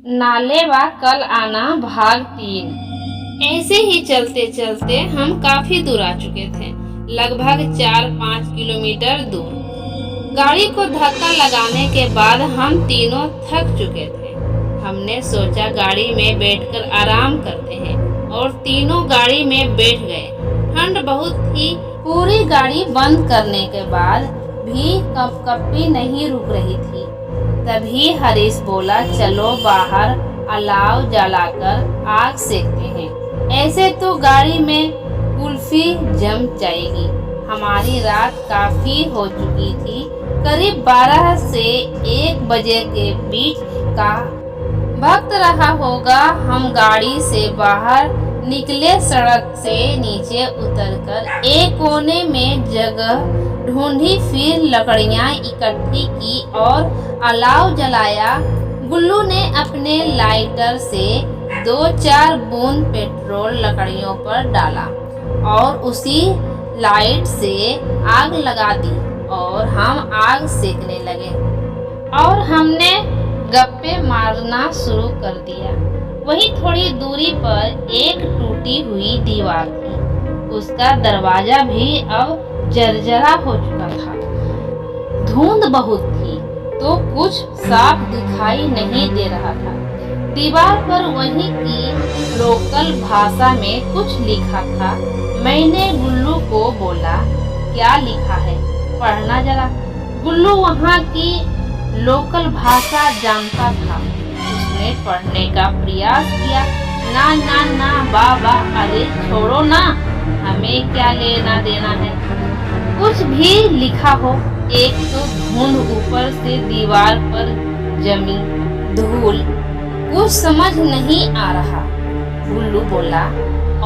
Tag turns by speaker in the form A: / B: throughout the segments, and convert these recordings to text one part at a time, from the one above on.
A: नाले व कल आना भाग 3। ऐसे ही चलते चलते हम काफी दूर आ चुके थे, लगभग 4-5 किलोमीटर दूर। गाड़ी को धक्का लगाने के बाद हम तीनों थक चुके थे। हमने सोचा गाड़ी में बैठकर आराम करते हैं और तीनों गाड़ी में बैठ गए। ठंड बहुत थी। पूरी गाड़ी बंद करने के बाद भी कपकपी नहीं रुक रही थी। तभी हरीश बोला, चलो बाहर अलाव जलाकर आग सेकते हैं, ऐसे तो गाड़ी में कुल्फी जम जाएगी। हमारी रात काफी हो चुकी थी, करीब 12 से 1 बजे के बीच का वक्त रहा होगा। हम गाड़ी से बाहर निकले, सड़क से नीचे उतरकर एक कोने में जगह ढूंढी, फिर लकड़ियां इकट्ठी की और अलाव जलाया। गुल्लू ने अपने लाइटर से 2-4 बूंद पेट्रोल लकड़ियों पर डाला और उसी लाइट से आग लगा दी और हम आग सेकने लगे और हमने गप्पे मारना शुरू कर दिया। वहीं थोड़ी दूरी पर एक टूटी हुई दीवार थी, उसका दरवाजा भी अब जर्जरा हो चुका था। धुंध बहुत थी तो कुछ साफ दिखाई नहीं दे रहा था। दीवार पर वहीं की लोकल भाषा में कुछ लिखा था। मैंने गुल्लू को बोला, क्या लिखा है, पढ़ना जरा। गुल्लू वहाँ की लोकल भाषा जानता था। उसने पढ़ने का प्रयास किया। ना ना ना बाबा, अरे छोड़ो ना, हमें क्या लेना देना है। कुछ भी लिखा हो, एक तो धुंध ऊपर से दीवार पर जमी धूल, कुछ समझ नहीं आ रहा। गुल्लू बोला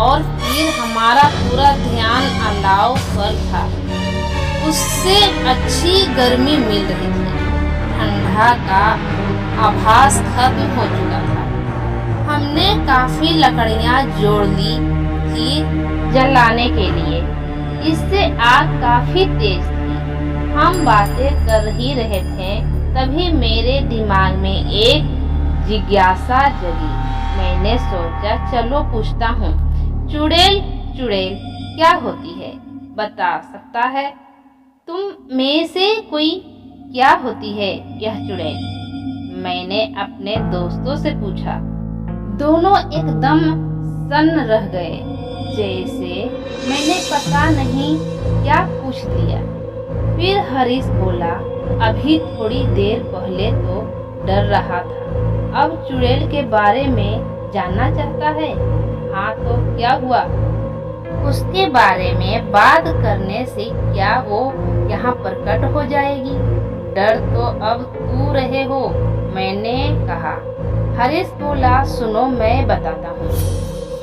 A: और फिर हमारा पूरा ध्यान अलाव पर था। उससे अच्छी गर्मी मिल रही थी। ठंडा का आभास खत्म हो चुका था। हमने काफी लकड़ियां जोड़ ली थी जलाने के लिए। इससे आग काफी तेज थी। हम बातें कर ही रहे थे, तभी मेरे दिमाग में एक जिज्ञासा जगी। मैंने सोचा, चलो पूछता हूँ, चुड़ैल चुड़ैल क्या होती है, बता सकता है तुम में से कोई? क्या होती है यह चुड़ैल? मैंने अपने दोस्तों से पूछा। दोनों एकदम सन्न रह गए, जैसे मैंने पता नहीं क्या पूछ दिया। फिर हरीश बोला, अभी थोड़ी देर पहले तो डर रहा था, अब चुड़ैल के बारे में जानना चाहता है। हाँ तो क्या हुआ? उसके बारे में बात करने से क्या वो यहाँ प्रकट हो जाएगी? डर तो अब तू रहे हो, मैंने कहा। हरीश बोला, सुनो मैं बताता हूँ।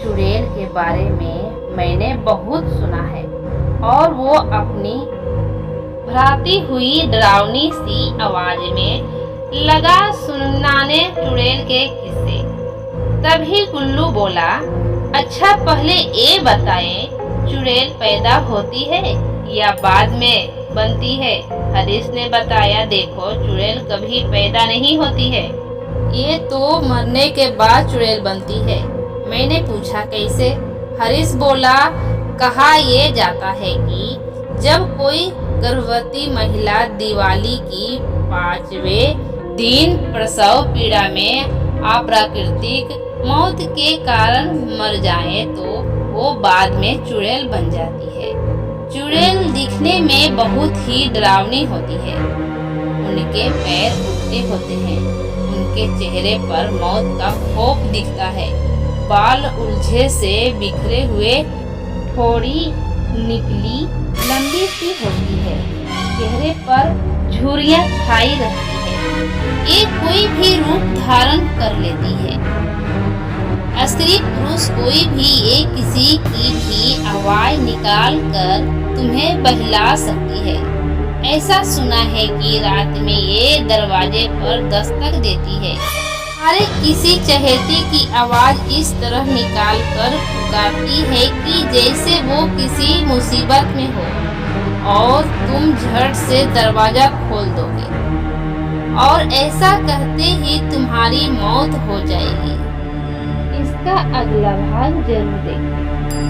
A: चुड़ैल के बारे में मैंने बहुत सुना है और वो अपनी भराती हुई डरावनी सी आवाज में लगा सुनाने चुड़ैल के किस्से। तभी गुल्लू बोला, अच्छा पहले ये बताएं, चुड़ैल पैदा होती है या बाद में बनती है? हरीश ने बताया, देखो चुड़ैल कभी पैदा नहीं होती है, ये तो मरने के बाद चुड़ैल बनती है। मैंने पूछा, कैसे? हरीश बोला, कहा ये जाता है कि जब कोई गर्भवती महिला दिवाली की 5वें दिन प्रसव पीड़ा में अप्राकृतिक मौत के कारण मर जाए तो वो बाद में चुड़ैल बन जाती है। चुड़ैल दिखने में बहुत ही डरावनी होती है। उनके पैर उल्टे होते हैं, उनके चेहरे पर मौत का खौफ दिखता है, बाल उलझे से बिखरे हुए, थोड़ी निकली लंबी सी होती है, चेहरे पर झुर्रियां छाई रहती है। ये कोई भी रूप धारण कर लेती है। स्त्री पुरुष कोई भी ये किसी की भी आवाज निकाल कर तुम्हें बहला सकती है। ऐसा सुना है कि रात में ये दरवाजे पर दस्तक देती है। अरे किसी चहेती की आवाज इस तरह निकाल कर पुकारती है कि जैसे वो किसी मुसीबत में हो और तुम झट से दरवाजा खोल दोगे और ऐसा कहते ही तुम्हारी मौत हो जाएगी। इसका अगला भाग जरूर देखें।